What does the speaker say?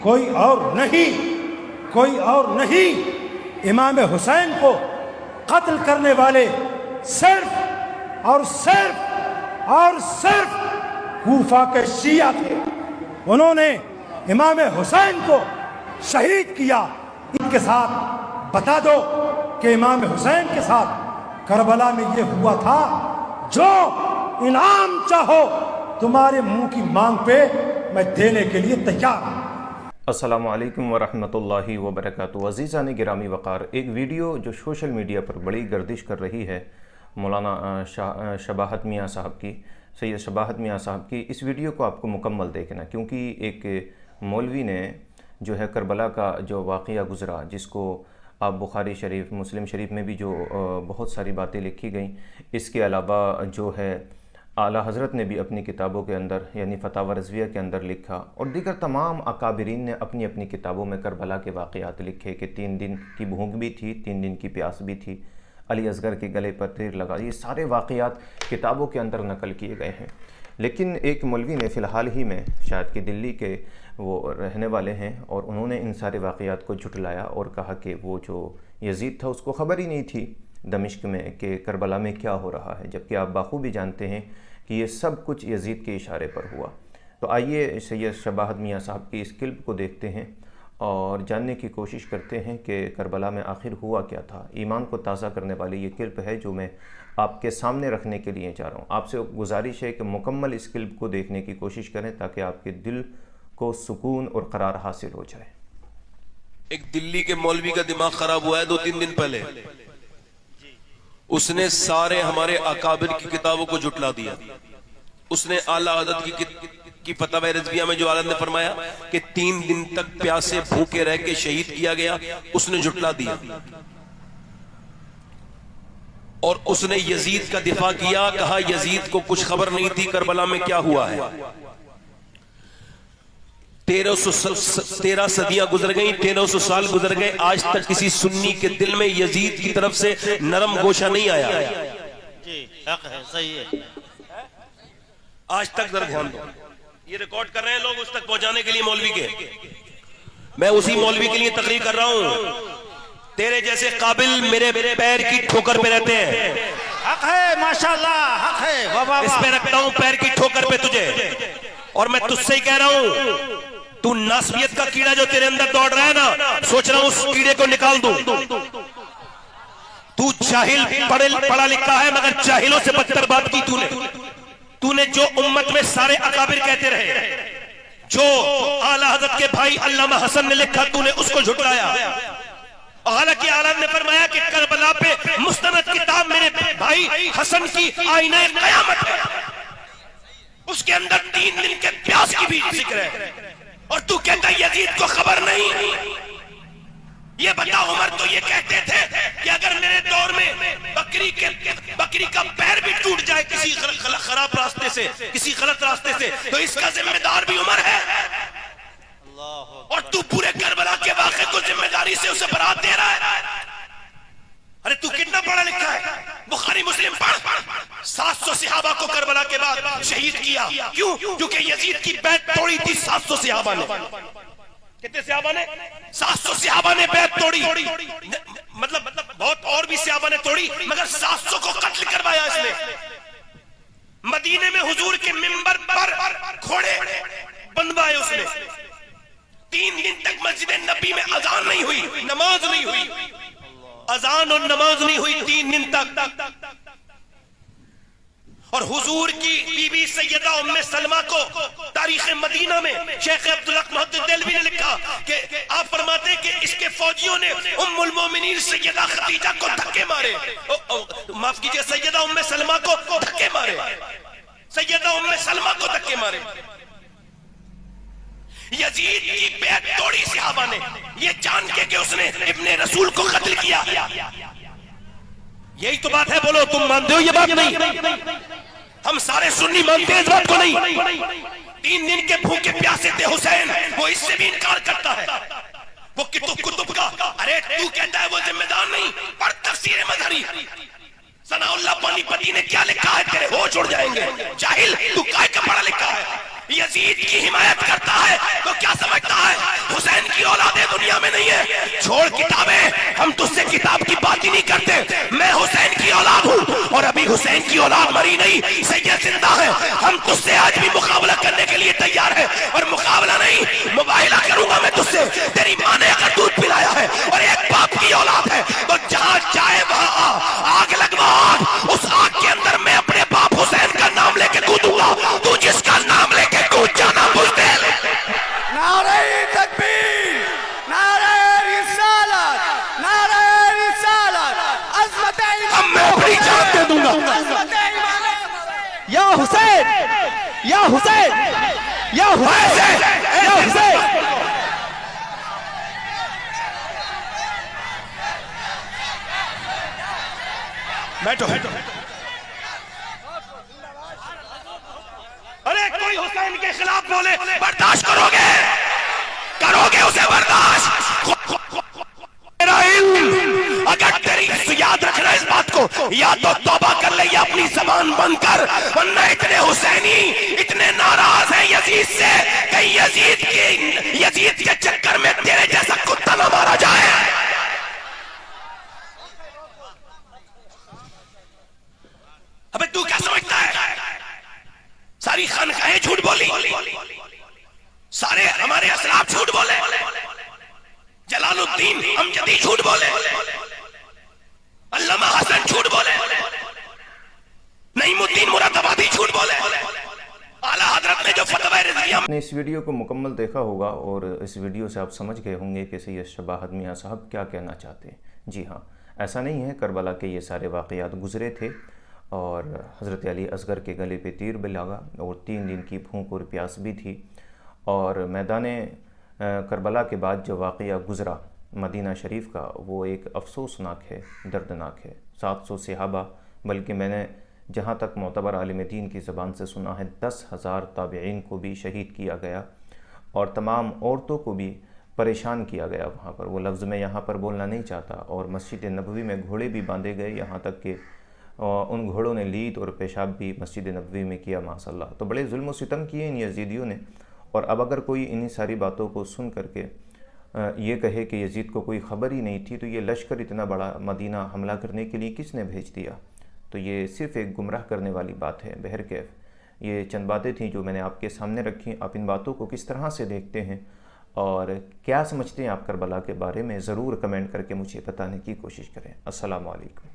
کوئی اور نہیں امام حسین کو قتل کرنے والے صرف اور صرف کوفہ کے شیعہ تھے۔ انہوں نے امام حسین کو شہید کیا۔ ان کے ساتھ بتا دو کہ امام حسین کے ساتھ کربلا میں یہ ہوا تھا، جو انعام چاہو تمہارے منہ کی مانگ پہ میں دینے کے لیے تیار ہوں۔ السلام علیکم ورحمۃ اللہ وبرکاتہ۔ عزیزان گرامی وقار، ایک ویڈیو جو سوشل میڈیا پر بڑی گردش کر رہی ہے مولانا شباہت میاں صاحب کی، سید شباہت میاں صاحب کی، اس ویڈیو کو آپ کو مکمل دیکھنا، کیونکہ ایک مولوی نے جو ہے کربلا کا جو واقعہ گزرا، جس کو آپ بخاری شریف، مسلم شریف میں بھی جو بہت ساری باتیں لکھی گئیں، اس کے علاوہ جو ہے اعلیٰ حضرت نے بھی اپنی کتابوں کے اندر یعنی فتاوی رضویہ کے اندر لکھا، اور دیگر تمام اکابرین نے اپنی اپنی کتابوں میں کربلا کے واقعات لکھے کہ 3 دن کی بھوک بھی تھی، 3 دن کی پیاس بھی تھی، علی اصغر کے گلے پر تیر لگا، یہ سارے واقعات کتابوں کے اندر نقل کیے گئے ہیں۔ لیکن ایک مولوی نے فی الحال ہی میں، شاید کہ دلی کے وہ رہنے والے ہیں، اور انہوں نے ان سارے واقعات کو جھٹلایا اور کہا کہ وہ جو یزید تھا اس کو خبر ہی نہیں تھی دمشق میں کہ کربلا میں کیا ہو رہا ہے، جبکہ آپ بخوبی جانتے ہیں کہ یہ سب کچھ یزید کے اشارے پر ہوا۔ تو آئیے سید شباہت میاں صاحب کی اس کلپ کو دیکھتے ہیں اور جاننے کی کوشش کرتے ہیں کہ کربلا میں آخر ہوا کیا تھا۔ ایمان کو تازہ کرنے والی یہ کلپ ہے جو میں آپ کے سامنے رکھنے کے لیے چاہ رہا ہوں۔ آپ سے گزارش ہے کہ مکمل اس کلپ کو دیکھنے کی کوشش کریں تاکہ آپ کے دل کو سکون اور قرار حاصل ہو جائے۔ ایک دلی کے مولوی کا دماغ خراب ہوا ہے 2-3 دن پہلے، اس نے سارے ہمارے اکابر کی کتابوں کو جھٹلا دیا۔ اس نے اعلیٰ حضرت کی فتاوی رضویہ میں جو حضرت نے فرمایا کہ 3 دن تک پیاسے بھوکے رہ کے شہید کیا گیا، اس نے جھٹلا دیا، اور اس نے یزید کا دفاع کیا، کہا یزید کو کچھ خبر نہیں تھی کربلا میں کیا ہوا ہے۔ 13 صدیاں گزر گئیں، 1300 سال گزر گئے، آج تک کسی سنی کے دل میں یزید کی طرف سے نرم گوشہ نہیں آیا۔ جی حق ہے، صحیح ہے۔ آج تک ذرا دھیان دو، یہ ریکارڈ کر رہے ہیں لوگ اس تک پہنچانے کے لیے مولوی کے۔ میں اسی مولوی کے لیے تقریر کر رہا ہوں، تیرے جیسے قابل میرے پیر کی ٹھوکر پہ رہتے ہیں۔ حق ہے، ماشاءاللہ، حق ہے، واہ واہ اس واہ۔ پہ رکھتا ہوں پیر کی ٹھوکر پہ تجھے، اور میں تجھ سے ہی کہہ رہا ہوں، تو ناسبیت کا کیڑا جو تیرے اندر دوڑ رہا ہے نا، سوچ رہا ہوں اس کیڑے کو نکال دوں۔ تو جاہل پڑھا لکھا ہے، مگر جاہلوں سے بدتر بات کی تو نے جو امت میں سارے اکابر کہتے رہے، جو اعلیٰ حضرت کے بھائی علامہ حسن نے لکھا، تو نے اس کو جھٹلایا۔ حالانکہ اعلیٰ نے فرمایا کہ کربلا پہ مستند کتاب میرے بھائی حسن کی آئینہ قیامت ہے، اس کے اندر 3 دن کے پیاس کی بھی ذکر ہے، اور تو کہتا ہے یزید کو خبر نہیں۔ یہ بتا، عمر تو یہ کہتے تھے کہ اگر میرے دور میں بکری کا پیر بھی ٹوٹ جائے کسی خراب راستے سے، کسی غلط راستے سے، تو اس کا ذمہ دار بھی عمر ہے، اور تو پورے کربلا کے واقعے کو ذمہ داری سے اسے برات دے رہا ہے۔ ارے تو کتنا پڑھا لکھا ہے؟ بخاری مسلم پڑھ۔ 700 صحابہ کو کربلا کے بعد شہید کیا، کیوں؟ کیونکہ یزید کی بیعت توڑی تھی 700 صحابہ نے۔ کتنے صحابہ نے؟ 700 صحابہ نے بیعت توڑی، مطلب بہت اور بھی صحابہ نے توڑی، مگر 700 کو قتل کروایا اس نے۔ مدینے میں حضور کے منبر پر گھوڑے بندوائے اس نے۔ 3 دن تک مسجد نبی میں اذان نہیں ہوئی، نماز نہیں ہوئی، اذان اور نماز نہیں ہوئی 3 دن تک۔ اور حضور کی بی بی سیدہ ام سلمہ کو تاریخ مدینہ میں شیخ عبدالحق محدث دہلوی نے لکھا کہ آپ فرماتے ہیں کہ اس کے فوجیوں نے ام المومنین سیدہ خدیجہ کو دھکے مارے، معاف کیجئے سیدہ ام سلمہ کو دھکے مارے، سیدہ ام سلمہ کو دھکے مارے۔ یزید کی بیعت توڑی صحابہ نے، یہ جان کے کہ اس نے ابن رسول کو قتل کیا۔ یہی تو بات ہے، بولو تم مانتے ہو یہ بات؟ نہیں، ہم سارے سنی مانتے ہیں اس بات کو نہیں۔ 3 دن کے بھوکے پیاسے تھے حسین، وہ اس سے بھی انکار کرتا ہے۔ وہ کتب کا، ارے تو کہتا ہے وہ ذمہ دار نہیں، پڑھ تفسیر مظہری، ثناء اللہ پانی پتی نے کیا لکھا ہے، تیرے ہوش اڑ جائیں گے۔ جاہل، تو کائے کا پڑھا لکھا ہے؟ یزید کی حمایت کرتا ہے تو کیا سمجھتا ہے حسین کی اولادیں دنیا میں نہیں ہے؟ چھوڑ کتابیں، ہم تجھ سے کتاب کی بات ہی نہیں کرتے. میں حسین کی اولاد ہوں اور ابھی حسین کی اولاد مری نہیں، سید زندہ ہے. ہم تجھ سے آج بھی مقابلہ کرنے کے لیے تیار ہے، اور مقابلہ نہیں مباہلہ کروں گا میں تجھ سے. تیری ماں نے اگر دودھ پلایا ہے اور ایک باپ کی اولاد ہے تو جہاں جائے وہاں آگ لگوا آگ. اس آگ کے اندر میں اپنے باپ حسین کا نام لے کے کودوں گا. تو جس کا نام لے کے کود جانا بزدل. نعرہ تکبیر، نعرہ رسالت، نعرہ رسالت، عظمت اب میں اپنی جان دے دوں گا. یا حسین، یا حسین، یا حسین، یا حسین. بیٹھو. ارے کوئی حسین کے خلاف بولے برداشت کرو گے اسے برداشت. میرا علم اگر تیری یاد رکھنا اس بات کو، یا تو توبہ کر لے یا اپنی زبان بند کر، ورنہ اتنے حسینی اتنے ناراض ہیں یزید سے کہ یزید کے چکر میں تیرے جیسا کتا نہ مارا جائے. ابے تو کیا سمجھتا ہے ساری خانقاہیں جھوٹ بولی، سارے ہمارے اسلاف جھوٹ بولے، جلال الدین امجدی جھوٹ بولے، علامہ حسن جھوٹ بولے، نعیم الدین مراد آبادی جھوٹ بولے، اعلیٰ حضرت نے جو فتوی رضویہ. آپ نے اس ویڈیو کو مکمل دیکھا ہوگا اور اس ویڈیو سے آپ سمجھ گئے ہوں گے کہ سید شباہت میاں صاحب کیا کہنا چاہتے ہیں. جی ہاں، ایسا نہیں ہے کربلا کے یہ سارے واقعات گزرے تھے اور حضرت علی اصغر کے گلے پہ تیر بھی لگا اور 3 دن کی بھوک اور پیاس بھی تھی. اور میدان کربلا کے بعد جو واقعہ گزرا مدینہ شریف کا، وہ ایک افسوسناک ہے، دردناک ہے. 700 صحابہ، بلکہ میں نے جہاں تک معتبر عالم دین کی زبان سے سنا ہے 10,000 تابعین کو بھی شہید کیا گیا اور تمام عورتوں کو بھی پریشان کیا گیا وہاں پر. وہ لفظ میں یہاں پر بولنا نہیں چاہتا. اور مسجد نبوی میں گھوڑے بھی باندھے گئے، یہاں تک کہ ان گھوڑوں نے لید اور پیشاب بھی مسجد نبوی میں کیا. ماشاء اللہ. تو بڑے ظلم و ستم کیے ان یزیدیوں نے. اور اب اگر کوئی انہی ساری باتوں کو سن کر کے یہ کہے کہ یزید کو کوئی خبر ہی نہیں تھی، تو یہ لشکر اتنا بڑا مدینہ حملہ کرنے کے لیے کس نے بھیج دیا؟ تو یہ صرف ایک گمراہ کرنے والی بات ہے. بہرکیف یہ چند باتیں تھیں جو میں نے آپ کے سامنے رکھی. آپ ان باتوں کو کس طرح سے دیکھتے ہیں اور کیا سمجھتے ہیں آپ کربلا کے بارے میں، ضرور کمنٹ کر کے مجھے بتانے کی کوشش کریں. السلام علیکم.